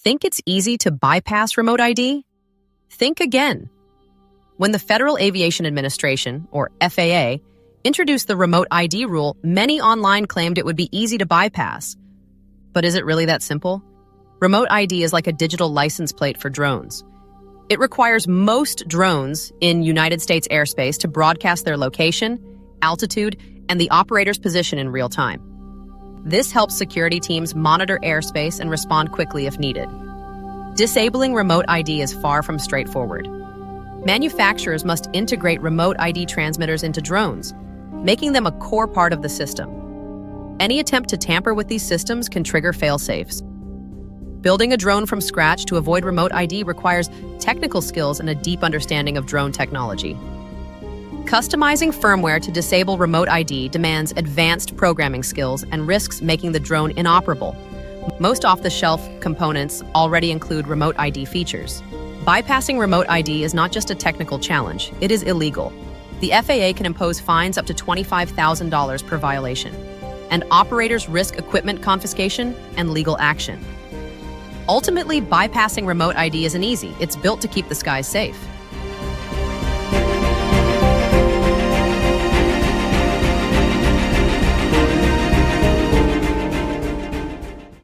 Think it's easy to bypass remote ID? Think again. When the Federal Aviation Administration, or FAA, introduced the remote ID rule, many online claimed it would be easy to bypass. But is it really that simple? Remote ID is like a digital license plate for drones. It requires most drones in United States airspace to broadcast their location, altitude, and the operator's position in real time. This helps security teams monitor airspace and respond quickly if needed. Disabling remote ID is far from straightforward. Manufacturers must integrate remote ID transmitters into drones, making them a core part of the system. Any attempt to tamper with these systems can trigger fail-safes. Building a drone from scratch to avoid remote ID requires technical skills and a deep understanding of drone technology. Customizing firmware to disable remote ID demands advanced programming skills and risks making the drone inoperable. Most off-the-shelf components already include remote ID features. Bypassing remote ID is not just a technical challenge, it is illegal. The FAA can impose fines up to $25,000 per violation, and operators risk equipment confiscation and legal action. Ultimately, bypassing remote ID isn't easy. It's built to keep the skies safe.